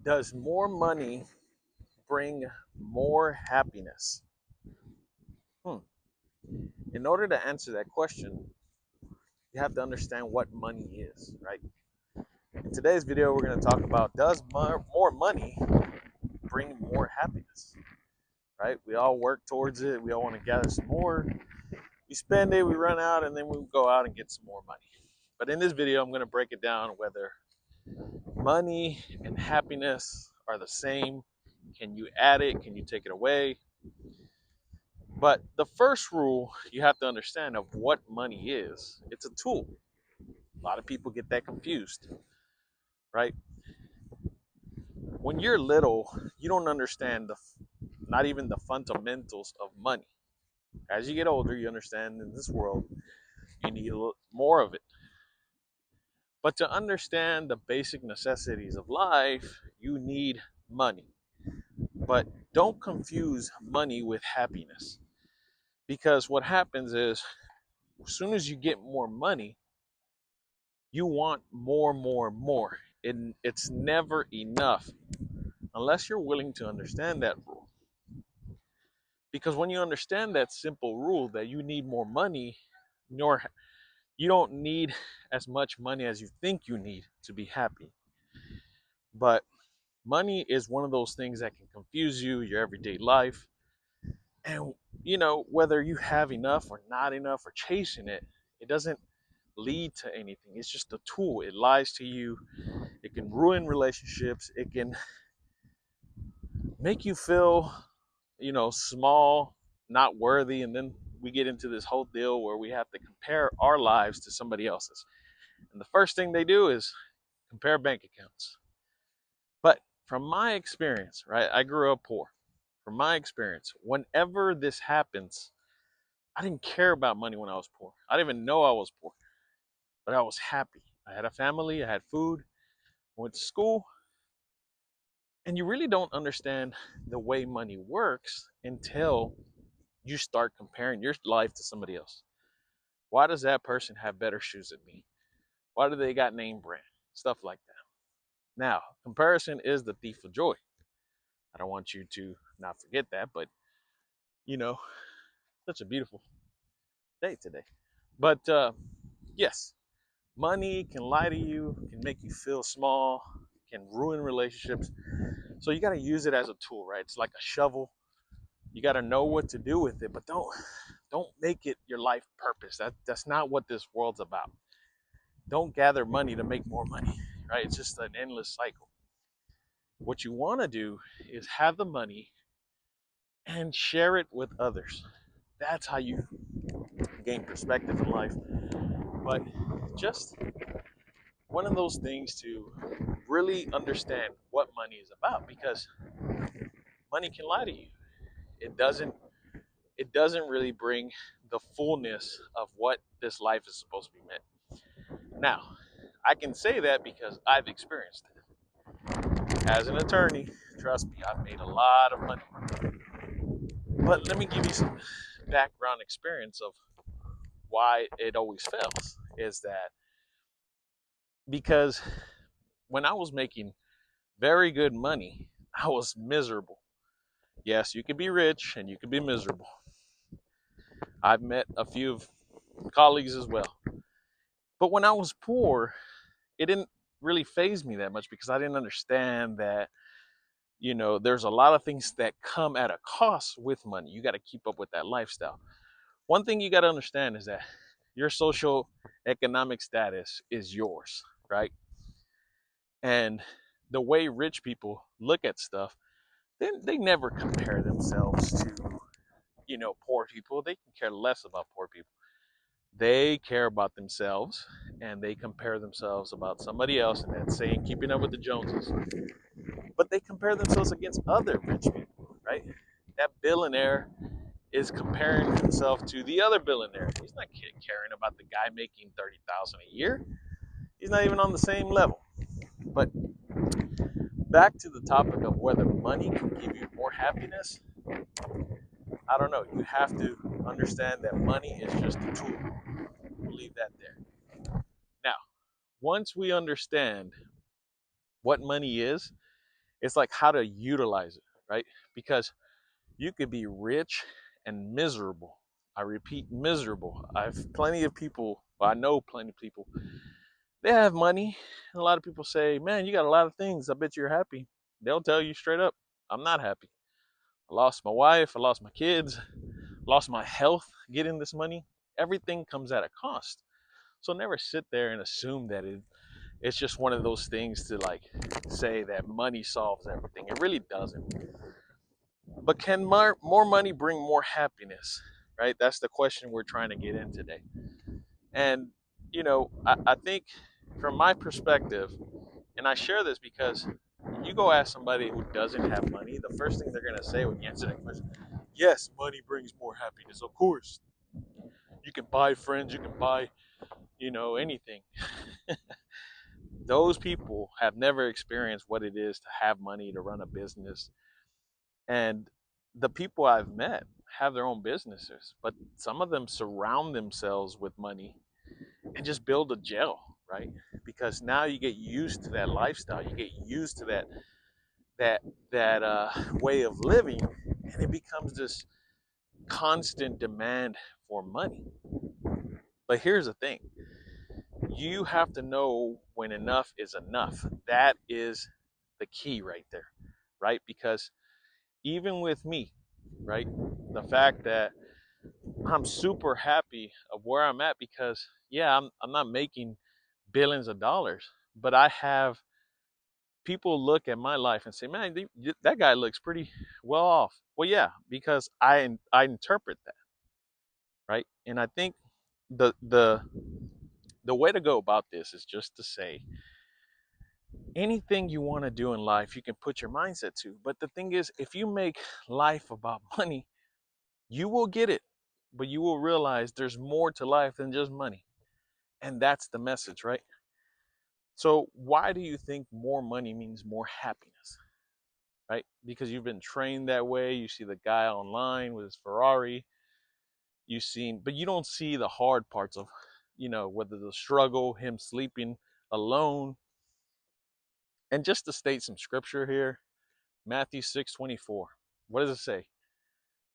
Does more money bring more happiness? Hmm. In order to answer that question, you have to understand what money is, right? In today's video, we're going to talk about does more money bring more happiness, right? We all work towards it. We all want to gather some more. We spend it, we run out, and then we go out and get some more money. But in this video, I'm going to break it down whether money and happiness are the same. Can you add it? Can you take it away? But the first rule you have to understand of what money is, it's a tool. A lot of people get that confused, right? When you're little, you don't understand not even the fundamentals of money. As you get older, you understand in this world, you need more of it. But to understand the basic necessities of life, you need money. But don't confuse money with happiness. Because what happens is, as soon as you get more money, you want more, more, more. It's never enough unless you're willing to understand that rule. Because when you understand that simple rule that you need more money, nor you don't need as much money as you think you need to be happy. But money is one of those things that can confuse you, your everyday life. And, whether you have enough or not enough or chasing it, it doesn't lead to anything. It's just a tool. It lies to you. It can ruin relationships. It can make you feel, small, not worthy. And then we get into this whole deal where we have to compare our lives to somebody else's. And the first thing they do is compare bank accounts. But from my experience, right, I grew up poor. From my experience, whenever this happens, I didn't care about money when I was poor. I didn't even know I was poor, but I was happy. I had a family, I had food, went to school, and you really don't understand the way money works until you start comparing your life to somebody else. Why does that person have better shoes than me? Why do they got name brand? Stuff like that. Now, comparison is the thief of joy. I don't want you to not forget that, but you know, such a beautiful day today. But yes, money can lie to you, can make you feel small, can ruin relationships. So you got to use it as a tool, right? It's like a shovel. You got to know what to do with it, but don't make it your life purpose. That's not what this world's about. Don't gather money to make more money, right? It's just an endless cycle. What you want to do is have the money and share it with others. That's how you gain perspective in life. But just one of those things to really understand what money is about, because money can lie to you. It doesn't really bring the fullness of what this life is supposed to be meant. Now, I can say that because I've experienced it. As an attorney, trust me, I've made a lot of money. But let me give you some background experience of why it always fails. Is that because when I was making very good money, I was miserable. Yes, you can be rich and you can be miserable. I've met a few colleagues as well. But when I was poor, it didn't really phase me that much because I didn't understand that, there's a lot of things that come at a cost with money. You got to keep up with that lifestyle. One thing you got to understand is that your social economic status is yours, right? And the way rich people look at stuff, they never compare themselves to, poor people. They can care less about poor people. They care about themselves and they compare themselves about somebody else, and that's saying keeping up with the Joneses. But they compare themselves against other rich people, right? That billionaire is comparing himself to the other billionaire. He's not caring about the guy making 30,000 a year. He's not even on the same level. But back to the topic of whether money can give you more happiness, I don't know. You have to understand that money is just a tool. We'll leave that there. Now, once we understand what money is It's like how to utilize it, right? Because you could be rich and miserable. I repeat, miserable. I've plenty of people, well, I know plenty of people, they have money. And a lot of people say, man, you got a lot of things. I bet you're happy. They'll tell you straight up, I'm not happy. I lost my wife. I lost my kids. Lost my health getting this money. Everything comes at a cost. So never sit there and assume that it's just one of those things to like say that money solves everything. It really doesn't. But can more money bring more happiness? Right? That's the question we're trying to get in today. And, I think from my perspective, and I share this because you go ask somebody who doesn't have money, the first thing they're going to say when you answer that question, yes, money brings more happiness. Of course. You can buy friends, you can buy, anything. Those people have never experienced what it is to have money, to run a business. And the people I've met have their own businesses, but some of them surround themselves with money and just build a jail, right? Because now you get used to that lifestyle, you get used to that way of living, and it becomes this constant demand for money. But here's the thing: you have to know when enough is enough. That is the key right there, right? Because even with me, right, the fact that I'm super happy of where I'm at because yeah, I'm not making billions of dollars, but I have people look at my life and say, "Man, that guy looks pretty well off." Well, yeah, because I interpret that, right? And I think the the way to go about this is just to say anything you want to do in life, you can put your mindset to. But the thing is, if you make life about money, you will get it, but you will realize there's more to life than just money. And that's the message, right? So, why do you think more money means more happiness, right? Because you've been trained that way. You see the guy online with his Ferrari, you've seen, but you don't see the hard parts of, whether the struggle, him sleeping alone. And just to state some scripture here, Matthew 6:24. What does it say?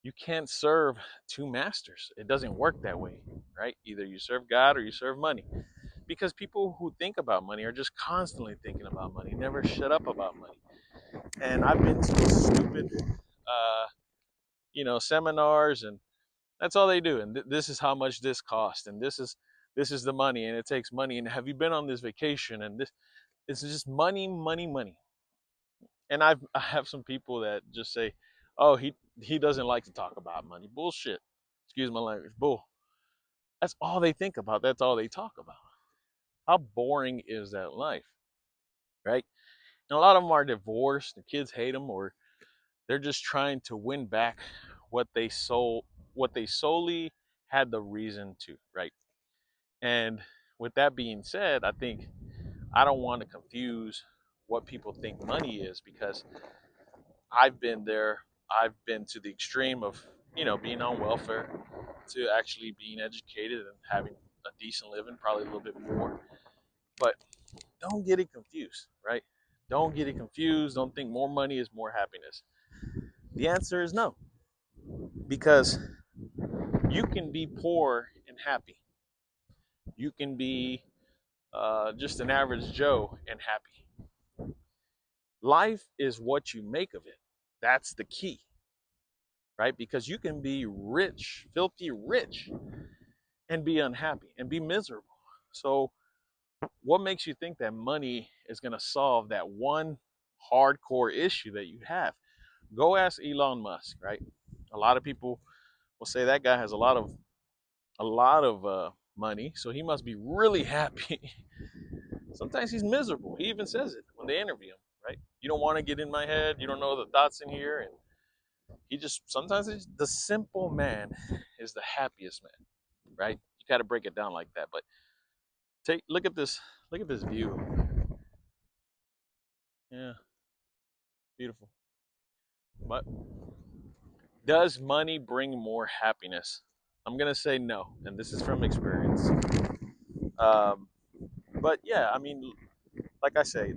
You can't serve two masters. It doesn't work that way, right? Either you serve God or you serve money. Because people who think about money are just constantly thinking about money, never shut up about money. And I've been to stupid, seminars, and that's all they do. And this is how much this cost, and this is the money, and it takes money. And have you been on this vacation? And this is just money, money, money. And I have some people that just say, "Oh, he doesn't like to talk about money." Bullshit. Excuse my language. Bull. That's all they think about. That's all they talk about. How boring is that life, right? And a lot of them are divorced. The kids hate them, or they're just trying to win back what what they solely had the reason to, right? And with that being said, I think I don't want to confuse what people think money is because I've been there. I've been to the extreme of, being on welfare to actually being educated and having a decent living, probably a little bit more. But don't get it confused, right? Don't get it confused. Don't think more money is more happiness. The answer is no, because you can be poor and happy. You can be just an average Joe and happy. Life is what you make of it. That's the key, right? Because you can be rich, filthy rich, and be unhappy and be miserable. So, what makes you think that money is going to solve that one hardcore issue that you have? Go ask Elon Musk, right? A lot of people will say that guy has a lot of money, so he must be really happy. Sometimes he's miserable. He even says it when they interview him, right? You don't want to get in my head. You don't know the thoughts in here, and he just sometimes the simple man is the happiest man, right? You got to break it down like that. But look at this view. Yeah, beautiful. But does money bring more happiness? I'm gonna say no, and this is from experience. Um, but yeah, I mean, like I say,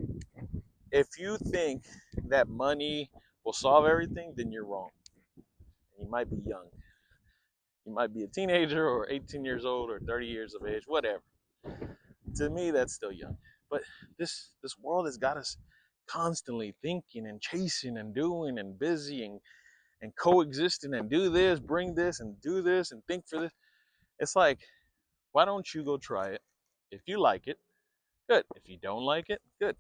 If you think that money will solve everything, then you're wrong. You might be young. You might be a teenager or 18 years old or 30 years of age, whatever. To me, that's still young. But this world has got us constantly thinking and chasing and doing and busy and coexisting and do this, bring this and do this and think for this. It's like, why don't you go try it? If you like it, good. If you don't like it, good.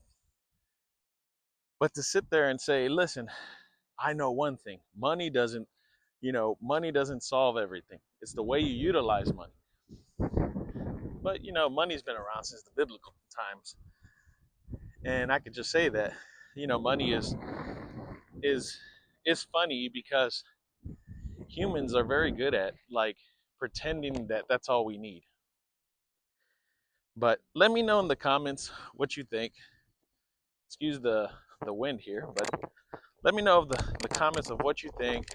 But to sit there and say, listen, I know one thing. Money doesn't solve everything. It's the way you utilize money. But money's been around since the biblical times. And I could just say that, money is is funny because humans are very good at like pretending that that's all we need. But let me know in the comments what you think. Excuse the wind here, but let me know the comments of what you think.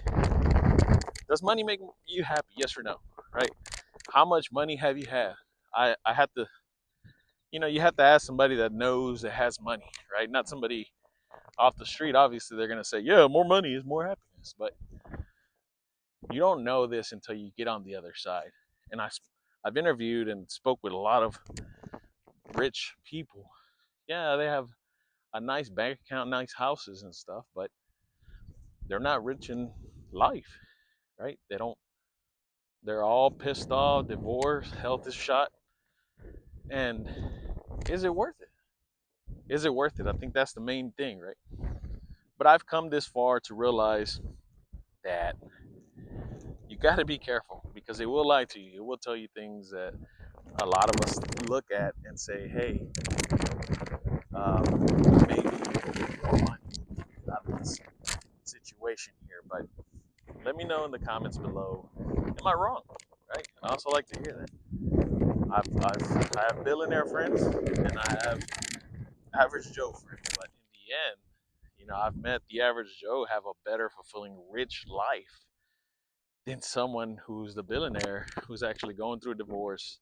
Does money make you happy? Yes or no? Right? How much money have you had? I have to, you have to ask somebody that knows that has money, right? Not somebody off the street. Obviously, they're gonna say, yeah, more money is more happiness, but you don't know this until you get on the other side. And I've interviewed and spoke with a lot of rich people. Yeah, they have a nice bank account, nice houses and stuff, but they're not rich in life, right? They're all pissed off, divorced, health is shot. And is it worth it? Is it worth it? I think that's the main thing, right? But I've come this far to realize that you got to be careful because it will lie to you. It will tell you things that a lot of us look at and say, hey, maybe more money out of this situation here. But let me know in the comments below. Am I wrong? Right? I also like to hear that. I have billionaire friends and I have average Joe friends, but in the end, I've met the average Joe have a better, fulfilling, rich life than someone who's the billionaire who's actually going through a divorce.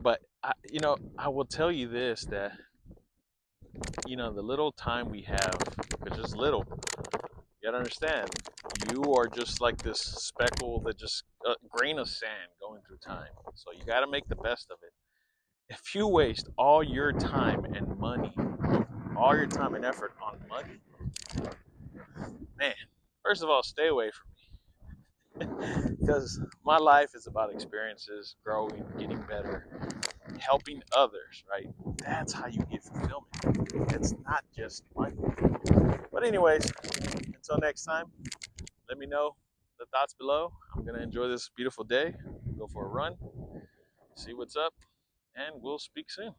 But I will tell you this that the little time we have, which is little, you gotta understand, you are just like this speckle that just a grain of sand going through time. So you gotta make the best of it. If you waste all your time and money, all your time and effort on money, man, first of all, stay away from me because my life is about experiences, growing, getting better, helping others, right? That's how you get fulfillment. It's not just money. But anyways, until next time, let me know the thoughts below. I'm gonna enjoy this beautiful day, go for a run, see what's up, and we'll speak soon.